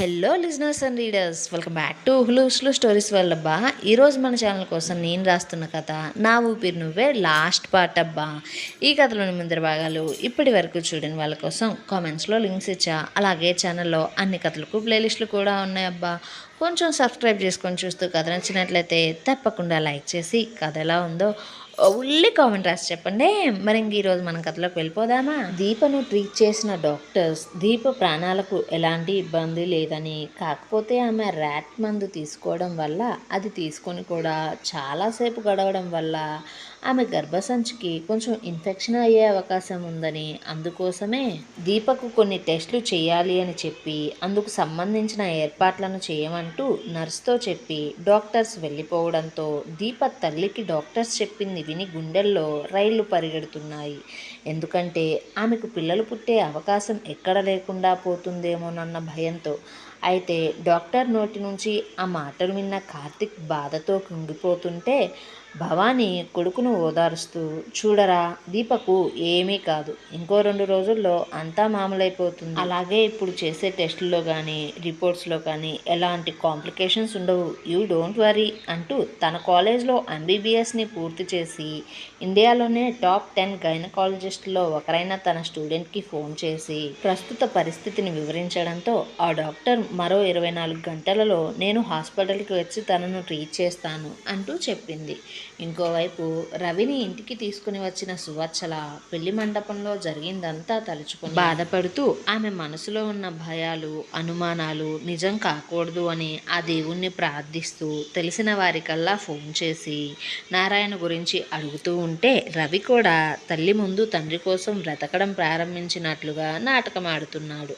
Hello listeners and readers, welcome back to హులు stories వల్లబ్బా. ఈరోజు మన ఛానల్ కోసం నేను రాస్తున్న కథ నా ఊపిరి నువ్వే లాస్ట్ పార్ట్ అబ్బా. ఈ కథలోని ముందర భాగాలు ఇప్పటి వరకు చూడని వాళ్ళ కోసం కామెంట్స్లో లింక్స్ ఇచ్చా. అలాగే ఛానల్లో అన్ని కథలకు ప్లేలిస్టులు కూడా ఉన్నాయబ్బా. కొంచెం సబ్స్క్రైబ్ చేసుకొని చూస్తూ కథ నచ్చినట్లయితే తప్పకుండా లైక్ చేసి కథ ఎలా ఉందో ఉల్లి కామెంట్ రాసి చెప్పండి. మరి ఇంక ఈరోజు మనం కథలోకి వెళ్ళిపోదామా. దీపను ట్రీట్ చేసిన డాక్టర్స్ దీప ప్రాణాలకు ఎలాంటి ఇబ్బంది లేదని, కాకపోతే ఆమె ర్యాట్ మందు తీసుకోవడం వల్ల, అది తీసుకొని కూడా చాలాసేపు గడవడం వల్ల ఆమె గర్భసంచికి కొంచెం ఇన్ఫెక్షన్ అయ్యే అవకాశం ఉందని, అందుకోసమే దీపకు కొన్ని టెస్టులు చేయాలి అని చెప్పి అందుకు సంబంధించిన ఏర్పాట్లను చేయమంటూ నర్స్తో చెప్పి డాక్టర్స్ వెళ్ళిపోవడంతో దీప తల్లికి డాక్టర్స్ చెప్పింది విని గుండెల్లో రైళ్లు పరిగెడుతున్నాయి. ఎందుకంటే ఆమెకు పిల్లలు పుట్టే అవకాశం ఎక్కడ లేకుండా పోతుందేమోనన్న భయంతో. అయితే డాక్టర్ నోటి నుంచి ఆ మాటలు విన్న కార్తిక్ బాధతో కుంగిపోతుంటే భవానీ కొడుకును ఓదారుస్తూ, చూడరా దీపకు ఏమీ కాదు, ఇంకో 2 రోజుల్లో అంతా మామూలైపోతుంది. అలాగే ఇప్పుడు చేసే టెస్టుల్లో కానీ రిపోర్ట్స్లో కానీ ఎలాంటి కాంప్లికేషన్స్ ఉండవు, యూ డోంట్ వరీ అంటూ తన కాలేజ్లో ఎంబీబీఎస్ని పూర్తి చేసి ఇండియాలోనే టాప్ 10 గైనకాలజిస్టుల్లో ఒకరైన తన స్టూడెంట్కి ఫోన్ చేసి ప్రస్తుత పరిస్థితిని వివరించడంతో ఆ డాక్టర్ మరో 24 గంటలలో నేను హాస్పిటల్కి వచ్చి తనను ట్రీట్ చేస్తాను అంటూ చెప్పింది. ఇంకోవైపు రవిని ఇంటికి తీసుకుని వచ్చిన సువత్సల పెళ్లి మండపంలో జరిగిందంతా తలుచుకుని బాధపడుతూ ఆమె మనసులో ఉన్న భయాలు, అనుమానాలు నిజం కాకూడదు అని ఆ దేవుణ్ణి ప్రార్థిస్తూ తెలిసిన వారికల్లా ఫోన్ చేసి నారాయణ గురించి అడుగుతూ ఉంటే రవి కూడా తల్లి ముందు తండ్రి కోసం బ్రతకడం ప్రారంభించినట్లుగా నాటకం ఆడుతున్నాడు.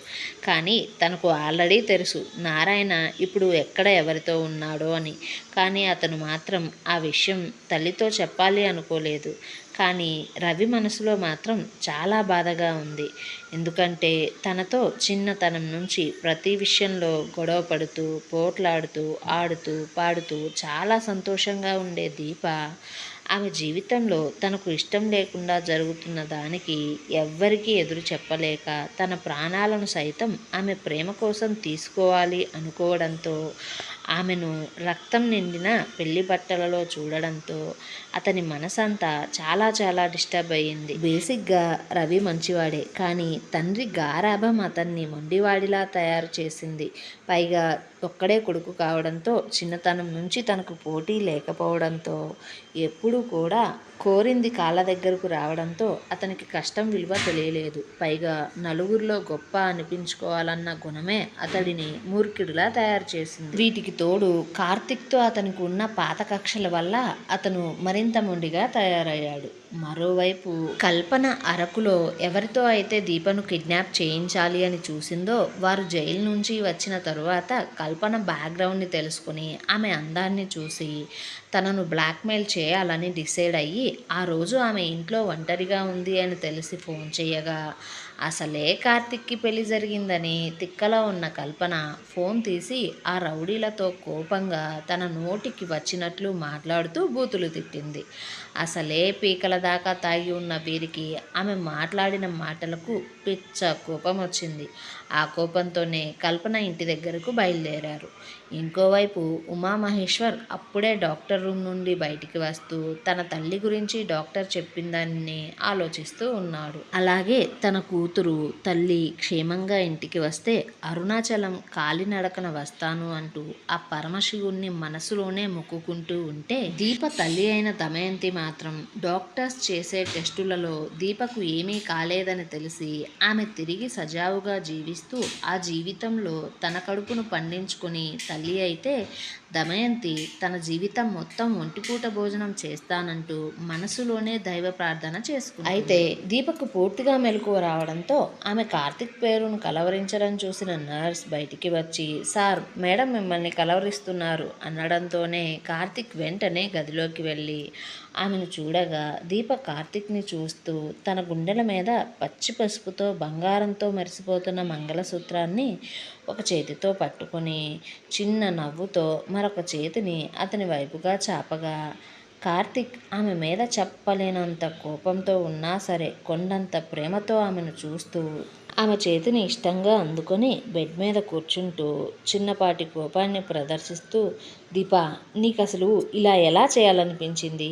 కానీ తనకు ఆల్రెడీ తెలుసు నారాయణ ఇప్పుడు ఎక్కడ ఎవరితో ఉన్నాడో అని. కానీ అతను మాత్రం ఆ విషయం తల్లితో చెప్పాలి అనుకోలేదు. కానీ రవి మనసులో మాత్రం చాలా బాధగా ఉంది. ఎందుకంటే తనతో చిన్నతనం నుంచి ప్రతి విషయంలో గొడవ పడుతూ, పోట్లాడుతూ, ఆడుతూ పాడుతూ చాలా సంతోషంగా ఉండే దీప ఆమె జీవితంలో తనకు ఇష్టం లేకుండా జరుగుతున్న దానికి ఎవ్వరికీ ఎదురు చెప్పలేక తన ప్రాణాలను సైతం ఆమె ప్రేమ కోసం తీసుకోవాలి అనుకోవడంతో, ఆమెను రక్తం నిండిన పెళ్లి బట్టలలో చూడడంతో అతని మనసంతా చాలా చాలా డిస్టర్బ్ అయ్యింది. బేసిక్గా రవి మంచివాడే, కానీ తండ్రి గారాభం అతన్ని మొండివాడిలా తయారు చేసింది. పైగా ఒక్కడే కొడుకు కావడంతో చిన్నతనం నుంచి తనకు పోటీ లేకపోవడంతో ఎప్పుడూ కూడా కోరింది కాళ్ళ దగ్గరకు రావడంతో అతనికి కష్టం విలువ తెలియలేదు. పైగా నలుగురిలో గొప్ప అనిపించుకోవాలన్న గుణమే అతడిని మూర్ఖుడిలా తయారు చేసింది. వీటికి తోడు కార్తిక్తో అతనికి ఉన్న పాత కక్షల వల్ల అతను మరింత మొండిగా తయారయ్యాడు. మరోవైపు కల్పన అరకులో ఎవరితో అయితే దీపను కిడ్నాప్ చేయించాలి అని చూసిందో వారు జైలు నుంచి వచ్చిన తరువాత కల్పన బ్యాక్గ్రౌండ్ని తెలుసుకుని ఆమె అందాన్ని చూసి తనను బ్లాక్మెయిల్ చేయాలని డిసైడ్ అయ్యి ఆ రోజు ఆమె ఇంట్లో ఒంటరిగా ఉంది అని తెలిసి ఫోన్ చేయగా అసలే కార్తిక్కి పెళ్లి జరిగిందని తిక్కలో ఉన్న కల్పన ఫోన్ తీసి ఆ రౌడీలతో కోపంగా తన నోటికి వచ్చినట్లు మాట్లాడుతూ బూతులు తిట్టింది. అసలే పీకల దాకా తాగి ఉన్న వీరికి ఆమె మాట్లాడిన మాటలకు పిచ్చ కోపం వచ్చింది. ఆ కోపంతోనే కల్పన ఇంటి దగ్గరకు బయలుదేరారు. ఇంకోవైపు ఉమామహేశ్వర్ అప్పుడే డాక్టర్ రూమ్ నుండి బయటికి వస్తూ తన తల్లి గురించి డాక్టర్ చెప్పిన దాన్ని ఆలోచిస్తూ ఉన్నాడు. అలాగే తన కూతురు తల్లి క్షేమంగా ఇంటికి వస్తే అరుణాచలం కాలినడకన వస్తాను అంటూ ఆ పరమశివుణ్ణి మనసులోనే మొక్కుకుంటూ ఉంటే దీప తల్లి అయిన దమయంతి మాత్రం డాక్టర్స్ చేసే టెస్టులలో దీపకు ఏమీ కాలేదని తెలిసి ఆమె తిరిగి సజావుగా జీవిస్తూ ఆ జీవితంలో తన కడుపును పండించుకొని తల్లి అయితే దమయంతి తన జీవితం మొత్తం ఒంటిపూట భోజనం చేస్తానంటూ మనసులోనే దైవ ప్రార్థన చేసుకుంది. అయితే దీపకు పూర్తిగా మెలకువ రావడంతో ఆమె కార్తిక్ పేరును కలవరించడం చూసిన నర్స్ బయటికి వచ్చి, సార్ మేడం మిమ్మల్ని కలవరిస్తున్నారు అనడంతోనే కార్తిక్ వెంటనే గదిలోకి వెళ్ళి ఆమెను చూడగా దీప కార్తిక్ని చూస్తూ తన గుండెల మీద పచ్చి పసుపుతో బంగారంతో మెరిసిపోతున్న మంగళసూత్రాన్ని ఒక చేతితో పట్టుకొని చిన్న నవ్వుతో మరొక చేతిని అతని వైపుగా చాపగా కార్తిక్ ఆమె మీద చెప్పలేనంత కోపంతో ఉన్నా సరే కొండంత ప్రేమతో ఆమెను చూస్తూ ఆమె చేతిని ఇష్టంగా అందుకొని బెడ్ మీద కూర్చుంటూ చిన్నపాటి కోపాన్ని ప్రదర్శిస్తూ, దీపా, నీకసలు ఇలా ఎలా చేయాలనిపించింది?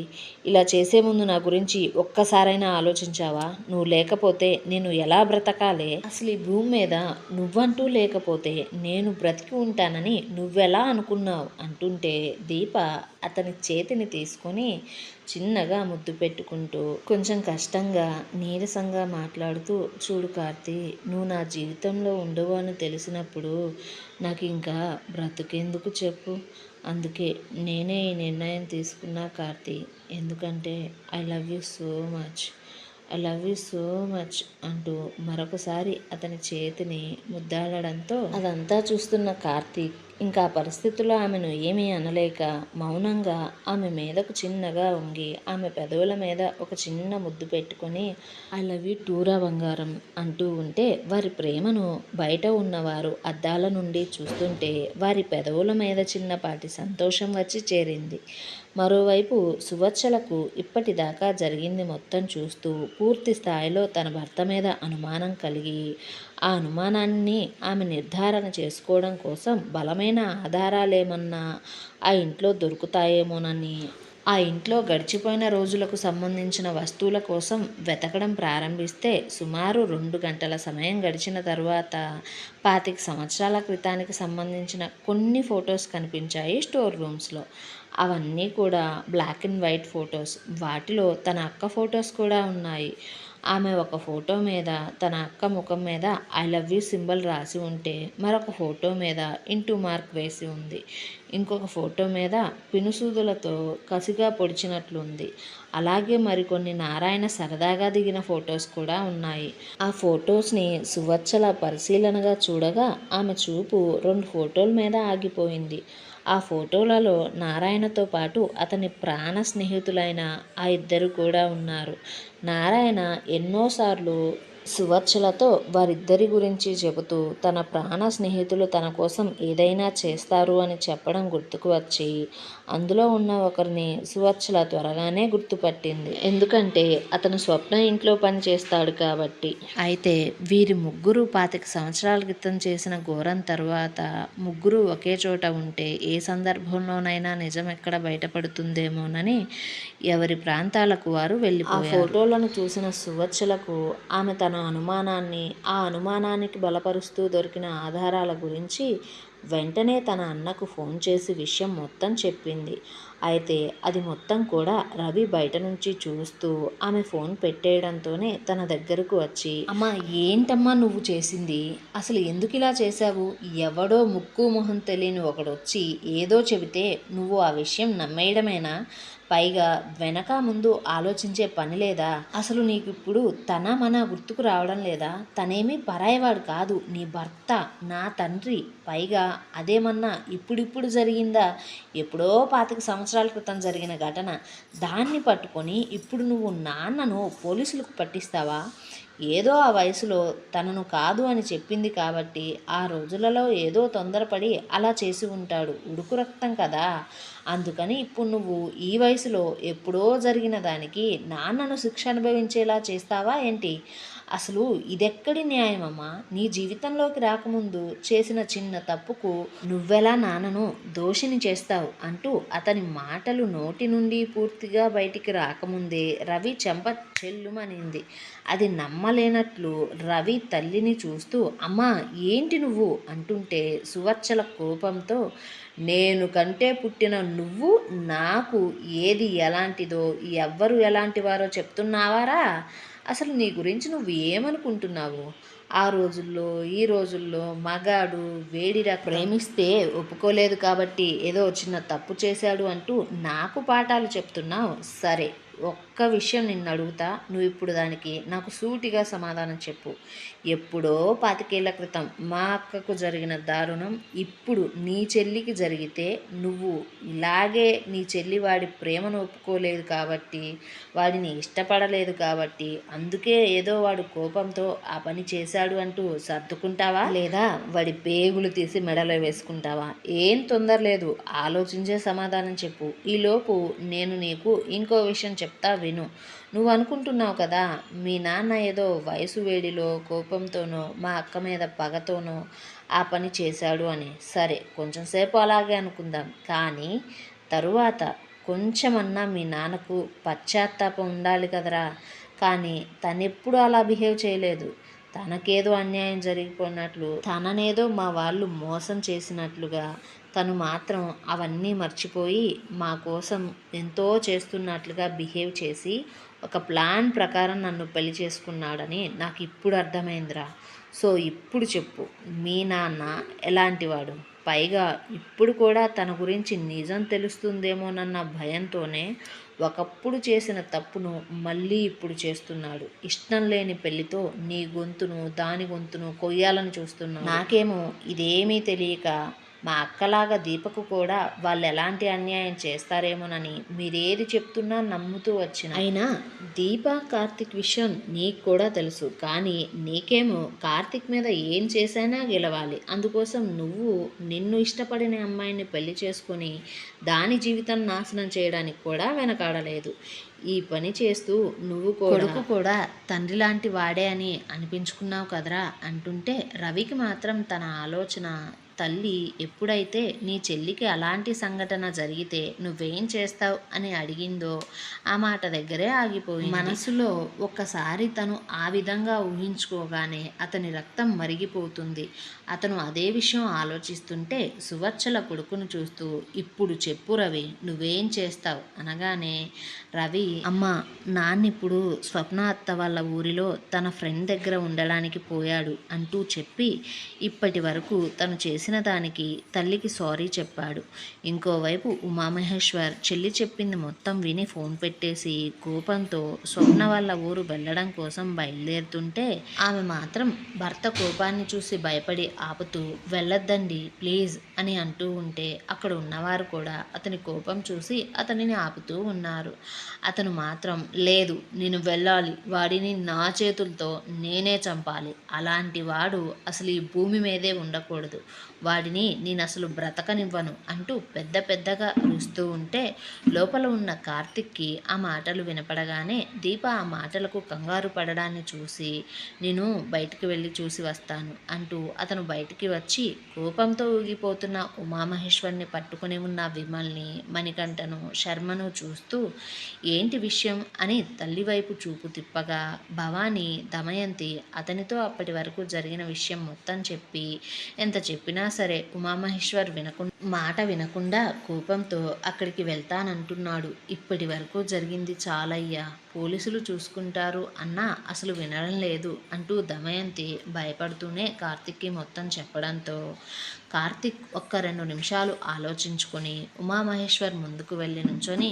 ఇలా చేసే ముందు నా గురించి ఒక్కసారైనా ఆలోచించావా? నువ్వు లేకపోతే నేను ఎలా బ్రతకాలే? అసలు ఈ భూమి మీద నువ్వంటూ లేకపోతే నేను బ్రతికి ఉంటానని నువ్వెలా అనుకున్నావు? అంటుంటే దీప అతని చేతిని తీసుకొని చిన్నగా ముద్దు పెట్టుకుంటూ కొంచెం కష్టంగా నీరసంగా మాట్లాడుతూ, చూడు కార్తీ, నువ్వు నా జీవితంలో ఉండవు అని తెలిసినప్పుడు నాకు ఇంకా బ్రతుకెందుకు చెప్పు? అందుకే నేనే ఈ నిర్ణయం తీసుకున్నా కార్తీ. ఎందుకంటే I love you so much, I love you so much అంటూ మరొకసారి అతని చేతిని ముద్దాడడంతో అదంతా చూస్తున్న కార్తీక్ ఇంకా పరిస్థితుల్లో ఆమెను ఏమీ అనలేక మౌనంగా ఆమె మీదకు చిన్నగా వంగి ఆమె పెదవుల మీద ఒక చిన్న ముద్దు పెట్టుకొని ఐ లవ్ యూ టూరా బంగారం అంటూ ఉంటే వారి ప్రేమను బయట ఉన్నవారు అద్దాల నుండి చూస్తుంటే వారి పెదవుల మీద చిన్నపాటి సంతోషం వచ్చి చేరింది. మరోవైపు సువత్సలకు ఇప్పటిదాకా జరిగింది మొత్తం చూస్తూ పూర్తి స్థాయిలో తన భర్త మీద అనుమానం కలిగి ఆ అనుమానాన్ని ఆమె నిర్ధారణ చేసుకోవడం కోసం బలమైన ఆధారాలేమన్నా ఆ ఇంట్లో దొరుకుతాయేమోనని ఆ ఇంట్లో గడిచిపోయిన రోజులకు సంబంధించిన వస్తువుల కోసం వెతకడం ప్రారంభిస్తే సుమారు 2 గంటల సమయం గడిచిన తరువాత 25 సంవత్సరాల క్రితానికి సంబంధించిన కొన్ని ఫొటోస్ కనిపించాయి స్టోర్ రూమ్స్లో. అవన్నీ కూడా బ్లాక్ అండ్ వైట్ ఫొటోస్. వాటిలో తన అక్క ఫొటోస్ కూడా ఉన్నాయి. ఆమె ఒక ఫోటో మీద తన అక్క ముఖం మీద ఐ లవ్ యూ సింబల్ రాసి ఉంటే మరొక ఫోటో మీద ఇంటూ మార్క్ వేసి ఉంది. ఇంకొక ఫోటో మీద పినుసూదులతో కసిగా పొడిచినట్లుంది. అలాగే మరికొన్ని నారాయణ సరదాగా దిగిన ఫొటోస్ కూడా ఉన్నాయి. ఆ ఫొటోస్ని సువత్సల పరిశీలనగా చూడగా ఆమె చూపు 2 ఫోటోల మీద ఆగిపోయింది. ఆ ఫోటోలలో నారాయణతో పాటు అతని ప్రాణ స్నేహితులైన ఆ ఇద్దరు కూడా ఉన్నారు. నారాయణ ఎన్నోసార్లు సువత్సలతో వారిద్దరి గురించి చెబుతూ తన ప్రాణ స్నేహితులు తన కోసం ఏదైనా చేస్తారు అని చెప్పడం గుర్తుకు వచ్చి అందులో ఉన్న ఒకరిని సువత్సల త్వరగానే గుర్తుపట్టింది. ఎందుకంటే అతను స్వప్న ఇంట్లో పనిచేస్తాడు కాబట్టి. అయితే వీరి ముగ్గురు 25 సంవత్సరాల క్రితం చేసిన ఘోరం తరువాత ముగ్గురు ఒకే చోట ఉంటే ఏ సందర్భంలోనైనా నిజం ఎక్కడ బయటపడుతుందేమోనని ఎవరి ప్రాంతాలకు వారు వెళ్ళిపోయారు. ఆ ఫోటోలను చూసిన సువత్సలకు ఆమె తన అనుమానాన్ని ఆ అనుమానానికి బలపరుస్తూ దొరికిన ఆధారాల గురించి వెంటనే తన అన్నకు ఫోన్ చేసి విషయం మొత్తం చెప్పింది. అయితే అది మొత్తం కూడా రవి బయట నుంచి చూస్తూ ఆమె ఫోన్ పెట్టేయడంతోనే తన దగ్గరకు వచ్చి, అమ్మా, ఏంటమ్మా నువ్వు చేసింది? అసలు ఎందుకు ఇలా చేశావు? ఎవడో ముక్కు మొహం తెలియని ఒకడొచ్చి ఏదో చెబితే నువ్వు ఆ విషయం నమ్మేయడమేనా? పైగా వెనక ముందు ఆలోచించే పని లేదా? అసలు నీకు ఇప్పుడు తన మన గుర్తుకు రావడం లేదా? తనేమీ పరాయవాడు కాదు, నీ భర్త, నా తండ్రి. పైగా అదేమన్నా ఇప్పుడిప్పుడు జరిగిందా? ఎప్పుడో 25 సంవత్సరాల క్రితం జరిగిన ఘటన. దాన్ని పట్టుకొని ఇప్పుడు నువ్వు నాన్నను పోలీసులకు పట్టిస్తావా? ఏదో ఆ వయసులో తనను కాదు అని చెప్పింది కాబట్టి ఆ రోజులలో ఏదో తొందరపడి అలా చేసి ఉంటాడు. ఉడుకు రక్తం కదా. అందుకని ఇప్పుడు నువ్వు ఈ వయసులో ఎప్పుడో జరిగిన దానికి నాన్నను శిక్ష అనుభవించేలా చేస్తావా ఏంటి? అసలు ఇదెక్కడి న్యాయమమ్మా? నీ జీవితంలోకి రాకముందు చేసిన చిన్న తప్పుకు నువ్వెలా నాన్నను దోషిని చేస్తావు? అంటూ అతని మాటలు నోటి నుండి పూర్తిగా బయటికి రాకముందే రవి చెంప చెల్లుమనింది. అది నమ్మలేనట్లు రవి తల్లిని చూస్తూ, అమ్మా, ఏంటి నువ్వు అంటుంటే సువత్సల కోపంతో, నేను కంటే పుట్టిన నువ్వు నాకు ఏది ఎలాంటిదో ఎవ్వరు ఎలాంటి వారో చెప్తున్నావారా? అసలు నీ గురించి నువ్వు ఏమనుకుంటున్నావు? ఆ రోజుల్లో ఈ రోజుల్లో మగాడు వేడిరా ప్రేమిస్తే ఒప్పుకోలేదు కాబట్టి ఏదో చిన్న తప్పు చేశాడు అంటూ నాకు పాఠాలు చెప్తున్నావు. సరే, ఒక్క విషయం నిన్ను అడుగుతా, నువ్వు ఇప్పుడు దానికి నాకు సూటిగా సమాధానం చెప్పు. ఎప్పుడో 25 ఏళ్ల క్రితం మా అక్కకు జరిగిన దారుణం ఇప్పుడు నీ చెల్లికి జరిగితే నువ్వు ఇలాగే నీ చెల్లి వాడి ప్రేమను ఒప్పుకోలేదు కాబట్టి, వాడిని ఇష్టపడలేదు కాబట్టి, అందుకే ఏదో వాడు కోపంతో ఆ పని చేశాడు చేశాడు అంటూ సర్దుకుంటావా, లేదా వాడి పేగులు తీసి మెడలో వేసుకుంటావా? ఏం తొందర లేదు, ఆలోచించే సమాధానం చెప్పు. ఈలోపు నేను నీకు ఇంకో విషయం చెప్తా విను. నువ్వు అనుకుంటున్నావు కదా, మీ నాన్న ఏదో వయసు వేడిలో కోపంతోనో మా అక్క మీద పగతోనో ఆ పని చేశాడు అని. సరే, కొంచెం సేపు అలాగే అనుకుందాం. కానీ తరువాత కొంచెమన్నా మీ నాన్నకు పశ్చాత్తాపం ఉండాలి కదరా. కానీ తనెప్పుడు అలా బిహేవ్ చేయలేదు. తనకేదో అన్యాయం జరిగిపోయినట్లు, తననేదో మా వాళ్ళు మోసం చేసినట్లుగా తను మాత్రం అవన్నీ మర్చిపోయి మా కోసం ఎంతో చేస్తున్నట్లుగా బిహేవ్ చేసి ఒక ప్లాన్ ప్రకారం నన్ను పెళ్లి చేసుకున్నాడని నాకు ఇప్పుడు అర్థమైందిరా. సో ఇప్పుడు చెప్పు, మీ నాన్న ఎలాంటివాడు? పైగా ఇప్పుడు కూడా తన గురించి నిజం తెలుస్తుందేమోనన్న భయంతోనే ఒకప్పుడు చేసిన తప్పును మళ్ళీ ఇప్పుడు చేస్తున్నాడు. ఇష్టం లేని పెళ్లితో నీ గొంతును దాని గొంతును కొయ్యాలని చూస్తున్నాడు. నాకేమో ఇదేమీ తెలియక మా అక్కలాగా దీపకు కూడా వాళ్ళు ఎలాంటి అన్యాయం చేస్తారేమోనని మీరేది చెప్తున్నా నమ్ముతూ వచ్చిన. అయినా దీప కార్తిక్ విషయం నీకు కూడా తెలుసు. కానీ నీకేమో కార్తిక్ మీద ఏం చేసైనా గెలవాలి. అందుకోసం నువ్వు నిన్ను ఇష్టపడిన అమ్మాయిని పెళ్లి చేసుకొని దాని జీవితం నాశనం చేయడానికి కూడా వెనకాడలేదు. ఈ పని చేస్తూ నువ్వు కొడుకు కూడా తండ్రి లాంటి వాడే అని అనిపించుకున్నావు కదరా అంటుంటే, రవికి మాత్రం తన ఆలోచన తల్లి ఎప్పుడైతే నీ చెల్లికి అలాంటి సంఘటన జరిగితే నువ్వేం చేస్తావు అని అడిగిందో ఆ మాట దగ్గరే ఆగిపోయింది. మనసులో ఒక్కసారి తను ఆ విధంగా ఊహించుకోగానే అతని రక్తం మరిగిపోతుంది. అతను అదే విషయం ఆలోచిస్తుంటే సువర్చల కొడుకును చూస్తూ, ఇప్పుడు చెప్పు రవి, నువ్వేం చేస్తావు అనగానే రవి, అమ్మ, నాన్నిప్పుడు స్వప్న అత్త వాళ్ళ ఊరిలో తన ఫ్రెండ్ దగ్గర ఉండడానికి పోయాడు అంటూ చెప్పి ఇప్పటి వరకు తను చేసిన దానికి తల్లికి సారీ చెప్పాడు. ఇంకోవైపు ఉమామహేశ్వర్ చెల్లి చెప్పింది మొత్తం విని ఫోన్ పెట్టేసి కోపంతో స్వప్న వాళ్ళ ఊరు వెళ్ళడం కోసం బయలుదేరుతుంటే ఆమె మాత్రం భర్త కోపాన్ని చూసి భయపడి ఆపుతూ, వెళ్ళొద్దండి ప్లీజ్ అని అంటూ ఉంటే అక్కడ ఉన్నవారు కూడా అతని కోపం చూసి అతనిని ఆపుతూ ఉన్నారు. అతను మాత్రం, లేదు, నేను వెళ్ళాలి, వాడిని నా చేతులతో నేనే చంపాలి, అలాంటి వాడు అసలు ఈ భూమి మీదే ఉండకూడదు, వాడిని నేను అసలు బ్రతకనివ్వను అంటూ పెద్ద పెద్దగా అరుస్తూ ఉంటే లోపల ఉన్న కార్తిక్కి ఆ మాటలు వినపడగానే దీప ఆ మాటలకు కంగారు పడడాన్ని చూసి, నేను బయటికి వెళ్ళి చూసి వస్తాను అంటూ అతను బయటికి వచ్చి కోపంతో ఊగిపోతున్న ఉమామహేశ్వర్ని పట్టుకుని ఉన్న విమల్ని, మణికంఠను, శర్మను చూస్తూ ఏంటి విషయం అని తల్లి వైపు చూపు తిప్పగా భవానీ, దమయంతి అతనితో అప్పటి వరకు జరిగిన విషయం మొత్తం చెప్పి ఎంత చెప్పినా సరే ఉమామహేశ్వర్ మాట వినకుండా కోపంతో అక్కడికి వెళ్తానంటున్నాడు. ఇప్పటి వరకు జరిగింది చాలయ్యా, పోలీసులు చూసుకుంటారు అన్నా అసలు వినడం లేదు అంటూ దమయంతి భయపడుతూనే కార్తిక్కి మొత్తం చెప్పడంతో కార్తిక్ ఒక్క 2 నిమిషాలు ఆలోచించుకొని ఉమామహేశ్వర్ ముందుకు వెళ్ళి నుంచొని,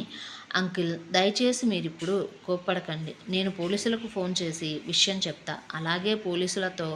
అంకిల్, దయచేసి మీరిప్పుడు కోప్పడకండి, నేను పోలీసులకు ఫోన్ చేసి విషయం చెప్తా, అలాగే పోలీసులతో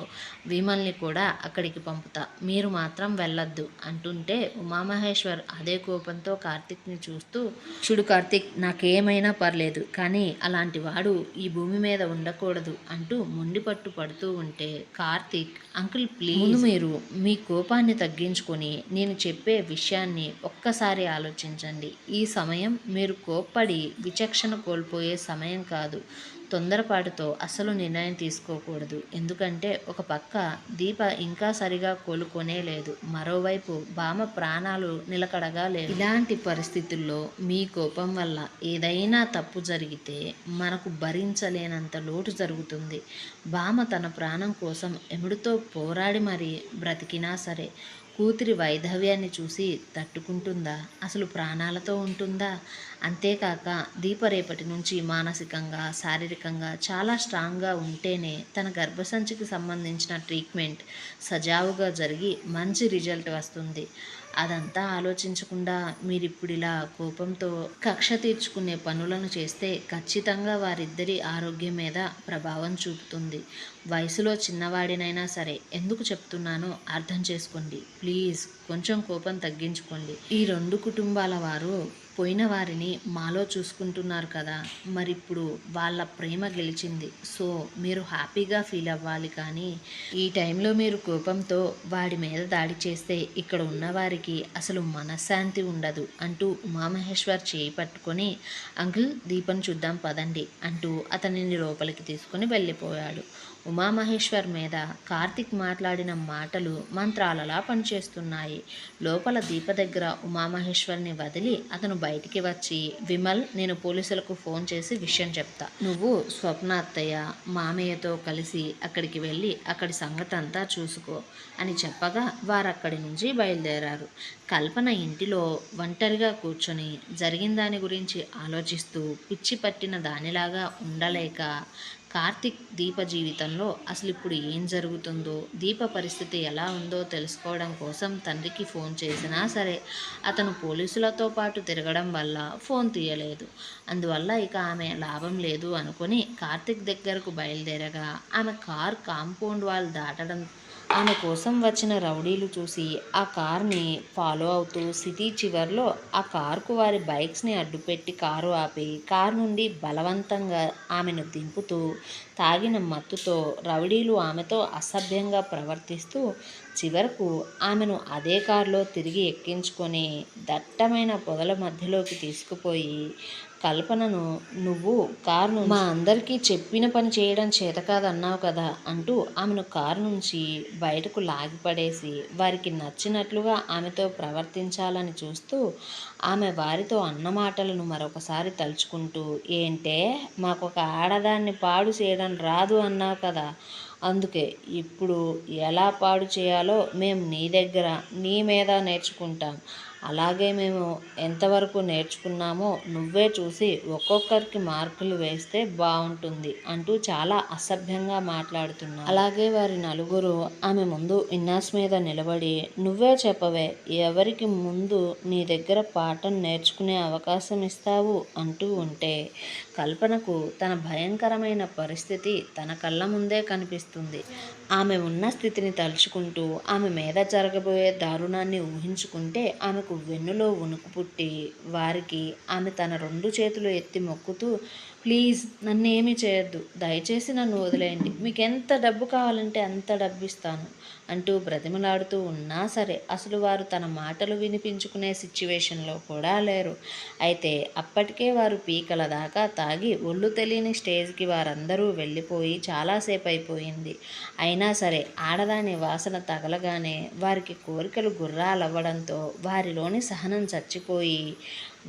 విమల్ని కూడా అక్కడికి పంపుతా, మీరు మాత్రం వెళ్ళొద్దు అంటుంటే ఉమామహేశ్వర్ అదే కోపంతో కార్తిక్ని చూస్తూ, చూడు కార్తిక్, నాకేమైనా పర్లేదు, కానీ అలాంటి వాడు ఈ భూమి మీద ఉండకూడదు అంటూ మొండిపట్టు పడుతూ ఉంటే కార్తిక్, అంకుల్ ప్లీజ్, మీరు మీ కోపాన్ని తగ్గించుకొని నేను చెప్పే విషయాన్ని ఒక్కసారి ఆలోచించండి. ఈ సమయం మీరు కోప్పడి విచక్షణ కోల్పోయే సమయం కాదు. తొందరపాటుతో అసలు నిర్ణయం తీసుకోకూడదు. ఎందుకంటే ఒక పక్క దీప ఇంకా సరిగా కోలుకొనే లేదు, మరోవైపు బామ ప్రాణాలు నిలకడగా లేదు. ఇలాంటి పరిస్థితుల్లో మీ కోపం వల్ల ఏదైనా తప్పు జరిగితే మనకు భరించలేనంత లోటు జరుగుతుంది. బామ తన ప్రాణం కోసం ఎముడితో పోరాడి మరీ బ్రతికినా సరే కూతురి వైధవ్యాన్ని చూసి తట్టుకుంటుందా? అసలు ప్రాణాలతో ఉంటుందా? అంతేకాక దీప రేపటి నుంచి మానసికంగా, శారీరకంగా చాలా స్ట్రాంగ్గా ఉంటేనే తన గర్భసంచికి సంబంధించిన ట్రీట్మెంట్ సజావుగా జరిగి మంచి రిజల్ట్ వస్తుంది. అదంతా ఆలోచించకుండా మీరిప్పుడు ఇలా కోపంతో కక్ష తీర్చుకునే పనులను చేస్తే ఖచ్చితంగా వారిద్దరి ఆరోగ్యం మీద ప్రభావం చూపుతుంది. వయసులో చిన్నవాడినైనా సరే ఎందుకు చెప్తున్నానో అర్థం చేసుకోండి ప్లీజ్ కొంచెం కోపం తగ్గించుకోండి. ఈ 2 కుటుంబాల వారు పోయిన వారిని మాలో చూసుకుంటున్నారు కదా, మరిప్పుడు వాళ్ళ ప్రేమ గెలిచింది. సో మీరు హ్యాపీగా ఫీల్ అవ్వాలి. కానీ ఈ టైంలో మీరు కోపంతో వాడి మీద దాడి చేస్తే ఇక్కడ ఉన్నవారికి అసలు మనశ్శాంతి ఉండదు అంటూ ఉమామహేశ్వర్ చేయి పట్టుకొని, అంకుల్ దీపం చూద్దాం పదండి అంటూ అతనిని లోపలికి తీసుకుని వెళ్ళిపోయాడు. ఉమామహేశ్వర్ మీద కార్తిక్ మాట్లాడిన మాటలు మంత్రాలలా పనిచేస్తున్నాయి. లోపల దీప దగ్గర ఉమామహేశ్వర్ని వదిలి అతను బయటికి వచ్చి, విమల్, నేను పోలీసులకు ఫోన్ చేసి విషయం చెప్తా. నువ్వు స్వప్న అత్తయ్య మామయ్యతో కలిసి అక్కడికి వెళ్ళి అక్కడి సంగతి అంతా చూసుకో అని చెప్పగా వారక్కడి నుంచి బయలుదేరారు. కల్పన ఇంటిలో ఒంటరిగా కూర్చొని జరిగిన దాని గురించి ఆలోచిస్తూ పిచ్చి పట్టిన దానిలాగా ఉండలేక, కార్తిక్ దీప జీవితంలో అసలు ఇప్పుడు ఏం జరుగుతుందో, దీప పరిస్థితి ఎలా ఉందో తెలుసుకోవడం కోసం తండ్రికి ఫోన్ చేసినా సరే అతను పోలీసులతో పాటు తిరగడం వల్ల ఫోన్ తీయలేదు. అందువల్ల ఇక ఆమె లాభం లేదు అనుకుని కార్తిక్ దగ్గరకు బయలుదేరగా ఆమె కార్ కాంపౌండ్ వాల్ దాటడం ఆమె కోసం వచ్చిన రౌడీలు చూసి ఆ కార్ని ఫాలో అవుతూ సిటీ చివర్లో ఆ కారుకు వారి బైక్స్ని అడ్డుపెట్టి కారు ఆపి కారు నుండి బలవంతంగా ఆమెను దింపుతూ తాగిన మత్తుతో రౌడీలు ఆమెతో అసభ్యంగా ప్రవర్తిస్తూ చివరకు ఆమెను అదే కారులో తిరిగి ఎక్కించుకొని దట్టమైన పొదల మధ్యలోకి తీసుకుపోయి కల్పనను, నువ్వు కారు మా అందరికీ చెప్పిన పని చేయడం చేత కాదన్నావు కదా అంటూ ఆమెను కారు నుంచి బయటకు లాగిపడేసి వారికి నచ్చినట్లుగా ఆమెతో ప్రవర్తించాలని చూస్తూ ఆమె వారితో అన్న మాటలను మరొకసారి తలుచుకుంటూ, ఏంటే మాకొక ఆడదాన్ని పాడు చేయడం రాదు అన్నావు కదా, అందుకే ఇప్పుడు ఎలా పాడు చేయాలో మేము నీ దగ్గర నీ మీద నేర్చుకుంటాం. అలాగే మేము ఎంతవరకు నేర్చుకున్నామో నువ్వే చూసి ఒక్కొక్కరికి మార్కులు వేస్తే బాగుంటుంది అంటూ చాలా అసభ్యంగా మాట్లాడుతున్నారు. అలాగే వారి నలుగురు ఆమె ముందు ఇన్నాస్ మీద నిలబడి, నువ్వే చెప్పవే, ఎవరికి ముందు నీ దగ్గర పాఠం నేర్చుకునే అవకాశం ఇస్తావు అంటూ ఉంటే కల్పనకు తన భయంకరమైన పరిస్థితి తన కళ్ళ ముందే కనిపిస్తుంది. ఆమె ఉన్న స్థితిని తలుచుకుంటూ ఆమె మీద జరగబోయే దారుణాన్ని ఊహించుకుంటే ఆమెకు వెన్నులో వణుకు పుట్టి వారికి ఆమె తన 2 చేతులు ఎత్తి మొక్కుతూ, ప్లీజ్ నన్నేమీ చేయొద్దు, దయచేసి నన్ను వదిలేయండి, మీకు ఎంత డబ్బు కావాలంటే అంత డబ్బు ఇస్తాను అంటూ బ్రతిమలాడుతూ ఉన్నా సరే అసలు వారు తన మాటలు వినిపించుకునే సిచ్యువేషన్లో కూడా లేరు. అయితే అప్పటికే వారు పీకల దాకా తాగి ఒళ్ళు తెలియని స్టేజ్కి వారందరూ వెళ్ళిపోయి చాలాసేపు అయిపోయింది. అయినా సరే ఆడదాని వాసన తగలగానే వారికి కోరికలు గుర్రాలవ్వడంతో వారిలోని సహనం చచ్చిపోయి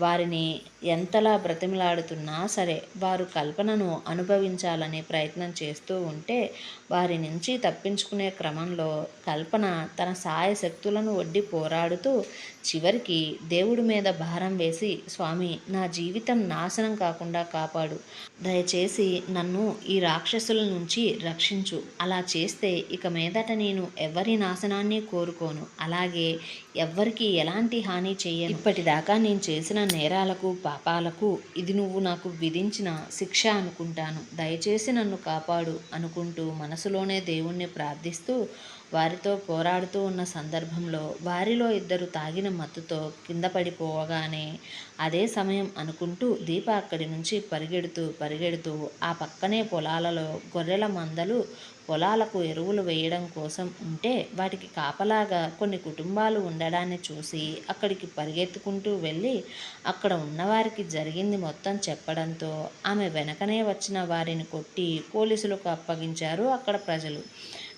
వారిని ఎంతలా బ్రతిమలాడుతున్నా సరే వారు కల్పనను అనుభవించాలని ప్రయత్నం చేస్తూ ఉంటే వారి నుంచి తప్పించుకునే క్రమంలో కల్పన తన సాయశక్తులను ఒడ్డి పోరాడుతూ చివరికి దేవుడి మీద భారం వేసి, స్వామి, నా జీవితం నాశనం కాకుండా కాపాడు, దయచేసి నన్ను ఈ రాక్షసుల నుంచి రక్షించు, అలా చేస్తే ఇక మీదట నేను ఎవరి నాశనాన్ని కోరుకోను, అలాగే ఎవ్వరికి ఎలాంటి హాని చెయ్యను, ఇప్పటిదాకా నేను చేసిన నేరాలకు పాపాలకు ఇది నువ్వు నాకు విధించిన శిక్ష అనుకుంటాను, దయచేసి నన్ను కాపాడు అనుకుంటూ మనసులోనే దేవుణ్ణి ప్రార్థిస్తూ వారితో పోరాడుతూ ఉన్న సందర్భంలో వారిలో ఇద్దరు తాగిన మత్తుతో కింద పడిపోవగానే అదే సమయం అనుకుంటూ దీప అక్కడి నుంచి పరిగెడుతూ ఆ పక్కనే పొలాలలో గొర్రెల మందలు పొలాలకు ఎరువులు వేయడం కోసం ఉంటే వాటికి కాపలాగా కొన్ని కుటుంబాలు ఉండడాన్ని చూసి అక్కడికి పరిగెత్తుకుంటూ వెళ్ళి అక్కడ ఉన్నవారికి జరిగింది మొత్తం చెప్పడంతో ఆమె వెనకనే వచ్చిన వారిని కొట్టి పోలీసులకు అప్పగించారు అక్కడ ప్రజలు.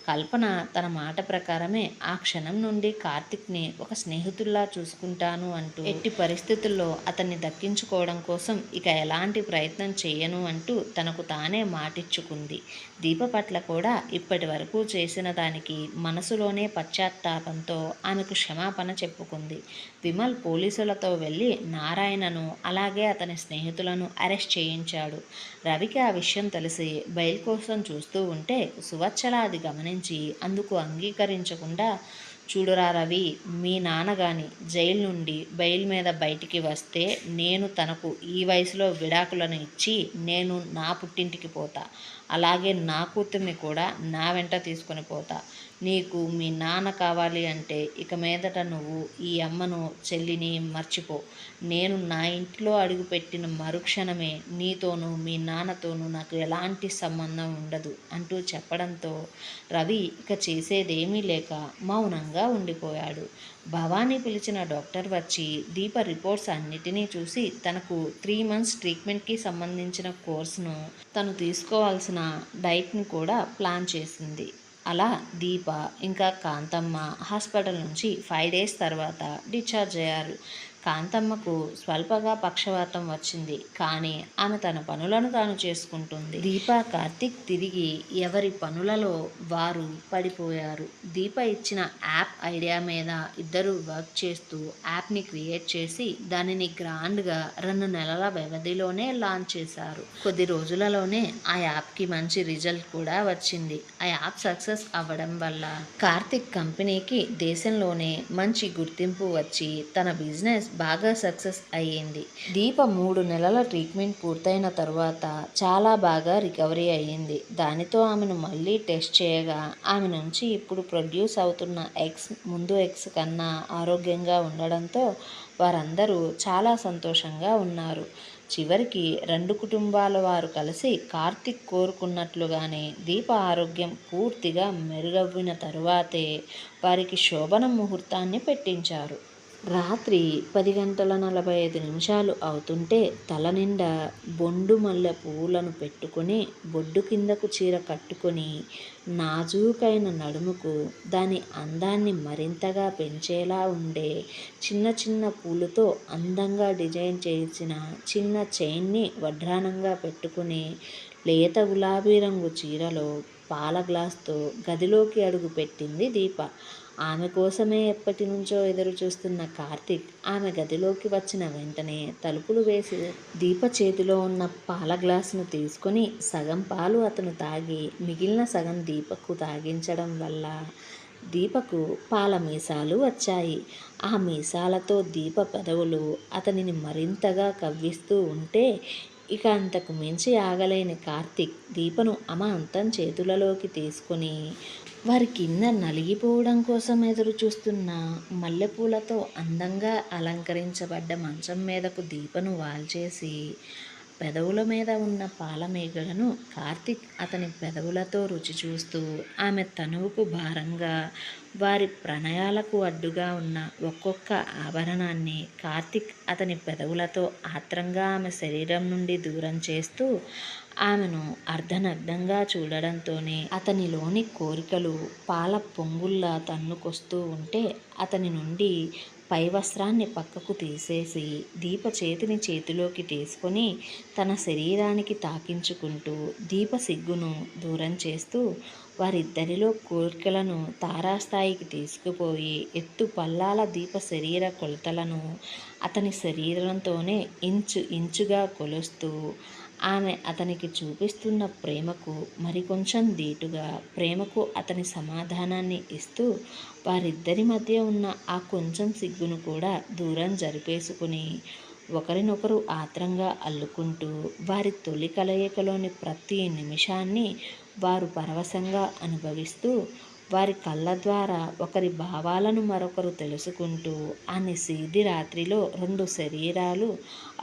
కల్పన తన మాట ప్రకారమే ఆ క్షణం నుండి కార్తిక్ని ఒక స్నేహితుల్లా చూసుకుంటాను అంటూ ఎట్టి పరిస్థితుల్లో అతన్ని దక్కించుకోవడం కోసం ఇక ఎలాంటి ప్రయత్నం చేయను అంటూ తనకు తానే మాటిచ్చుకుంది. దీప పట్ల కూడా ఇప్పటి వరకు చేసిన దానికి మనసులోనే పశ్చాత్తాపంతో ఆమెకు క్షమాపణ చెప్పుకుంది. విమల్ పోలీసులతో వెళ్ళి నారాయణను అలాగే అతని స్నేహితులను అరెస్ట్ చేయించాడు. రవికి ఆ విషయం తెలిసి బెయిల్ కోసం చూస్తూ ఉంటే సువత్సల అది గమనించి అందుకు అంగీకరించకుండా, చూడురా రవి, మీ నాన్న గాని జైలు నుండి బెయిల్ మీద బయటికి వస్తే నేను తనకు ఈ వయసులో విడాకులను ఇచ్చి నేను నా పుట్టింటికి పోతా, అలాగే నా కూతుర్ని కూడా నా వెంట తీసుకొని పోతా, నీకు మీ నాన్న కావాలి అంటే ఇక మీదట నువ్వు ఈ అమ్మను చెల్లిని మర్చిపో. నేను నా ఇంట్లో అడుగుపెట్టిన మరుక్షణమే నీతోనూ మీ నాన్నతోనూ నాకు ఎలాంటి సంబంధం ఉండదు అంటూ చెప్పడంతో రవి ఇక చేసేదేమీ లేక మౌనంగా ఉండిపోయాడు. భవానీ పిలిచిన డాక్టర్ వచ్చి దీప రిపోర్ట్స్ అన్నిటినీ చూసి తనకు 3 మంత్స్ ట్రీట్మెంట్కి సంబంధించిన కోర్సును, తను తీసుకోవాల్సిన డైట్ని కూడా ప్లాన్ చేసింది. అలా దీప ఇంకా కాంతమ్మ హాస్పిటల్ నుంచి 5 డేస్ తర్వాత డిశ్చార్జ్ అయ్యారు. కాంతమ్మకు స్వల్పగా పక్షవాతం వచ్చింది, కానీ ఆమె తన పనులను తాను చేసుకుంటుంది. దీప కార్తిక్ తిరిగి ఎవరి పనులలో వారు పడిపోయారు. దీప ఇచ్చిన యాప్ ఐడియా మీద ఇద్దరు వర్క్ చేస్తూ యాప్ని క్రియేట్ చేసి దానిని గ్రాండ్గా 2 నెలల వ్యవధిలోనే లాంచ్ చేశారు. కొద్ది రోజులలోనే ఆ యాప్కి మంచి రిజల్ట్ కూడా వచ్చింది. ఆ యాప్ సక్సెస్ అవ్వడం వల్ల కార్తిక్ కంపెనీకి దేశంలోనే మంచి గుర్తింపు వచ్చి తన బిజినెస్ బాగా సక్సెస్ అయ్యింది. దీప 3 నెలల ట్రీట్మెంట్ పూర్తయిన తరువాత చాలా బాగా రికవరీ అయ్యింది. దానితో ఆమెను మళ్ళీ టెస్ట్ చేయగా ఆమె నుంచి ఇప్పుడు ప్రొడ్యూస్ అవుతున్న ఎగ్స్ ముందు ఎగ్స్ కన్నా ఆరోగ్యంగా ఉండడంతో వారందరూ చాలా సంతోషంగా ఉన్నారు. చివరికి 2 కుటుంబాల వారు కలిసి కార్తిక్ కోరుకున్నట్లుగానే దీప ఆరోగ్యం పూర్తిగా మెరుగవ్విన తరువాతే వారికి శోభన ముహూర్తాన్ని పెట్టించారు. రాత్రి 10:45 అవుతుంటే తల నిండా బొండు మల్లె పువ్వులను పెట్టుకొని, బొడ్డు కిందకు చీర కట్టుకొని, నాజూకైన నడుముకు దాని అందాన్ని మరింతగా పెంచేలా ఉండే చిన్న చిన్న పూలతో అందంగా డిజైన్ చేసిన చిన్న చైన్ని వడ్రానంగా పెట్టుకుని, లేత గులాబీ రంగు చీరలో పాల గ్లాస్తో గదిలోకి అడుగు పెట్టింది దీప. ఆమె కోసమే ఎప్పటి నుంచో ఎదురు చూస్తున్న కార్తిక్ ఆమె గదిలోకి వచ్చిన వెంటనే తలుపులు వేసి దీప చేతిలో ఉన్న పాల గ్లాసును తీసుకొని సగం పాలు అతను తాగి మిగిలిన సగం దీపకు తాగించడం వల్ల దీపకు పాల మీసాలు వచ్చాయి. ఆ మీసాలతో దీప పెదవులు అతనిని మరింతగా కవ్విస్తూ ఉంటే ఇక అంతకు మించి ఆగలేని కార్తిక్ దీపను అమాంతం చేతులలోకి తీసుకొని వారి కింద నలిగిపోవడం కోసం ఎదురు చూస్తున్న మల్లెపూలతో అందంగా అలంకరించబడ్డ మంచం మీదకు దీపను వాల్చేసి పెదవుల మీద ఉన్న పాలమేగడను కార్తిక్ అతని పెదవులతో రుచి చూస్తూ ఆమె తనువుకు భారంగా వారి ప్రణయాలకు అడ్డుగా ఉన్న ఒక్కొక్క ఆభరణాన్ని కార్తిక్ అతని పెదవులతో ఆత్రంగా ఆమె శరీరం నుండి దూరం చేస్తూ ఆమెను అర్ధనగ్నంగా చూడడంతోనే అతనిలోని కోరికలు పాల పొంగుల్లా తన్నుకొస్తూ ఉంటే అతని నుండి పై వస్త్రాన్ని పక్కకు తీసేసి దీప చేతిని చేతిలోకి తీసుకొని తన శరీరానికి తాకించుకుంటూ దీప సిగ్గును దూరం చేస్తూ వారిద్దరిలో కోరికలను తారాస్థాయికి తీసుకుపోయి ఎత్తు పల్లాల దీప శరీర కొలతలను అతని శరీరంతోనే ఇంచు ఇంచుగా కొలుస్తూ ఆమె అతనికి చూపిస్తున్న ప్రేమకు మరికొంచెం దీటుగా ప్రేమకు అతని సమాధానాన్ని ఇస్తూ వారిద్దరి మధ్య ఉన్న ఆ కొంచెం సిగ్గును కూడా దూరం జరిపేసుకుని ఒకరినొకరు ఆత్రంగా అల్లుకుంటూ వారి తొలి కలయికలోని ప్రతి నిమిషాన్ని వారు పరవశంగా అనుభవిస్తూ వారి కళ్ళ ద్వారా ఒకరి భావాలను మరొకరు తెలుసుకుంటూ ఆ నిశీధి రాత్రిలో 2 శరీరాలు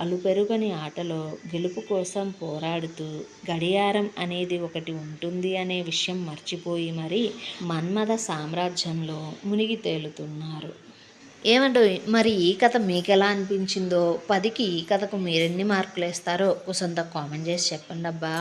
అలుపెరుగని ఆటలో గెలుపు కోసం పోరాడుతూ గడియారం అనేది ఒకటి ఉంటుంది అనే విషయం మర్చిపోయి మరీ మన్మథ సామ్రాజ్యంలో మునిగి తేలుతున్నారు. ఏమంటో మరి ఈ కథ మీకు ఎలా అనిపించిందో, 10కి ఈ కథకు మీరెన్ని మార్కులు వేస్తారో కూసంత కామెంట్ చేసి చెప్పండి అబ్బా.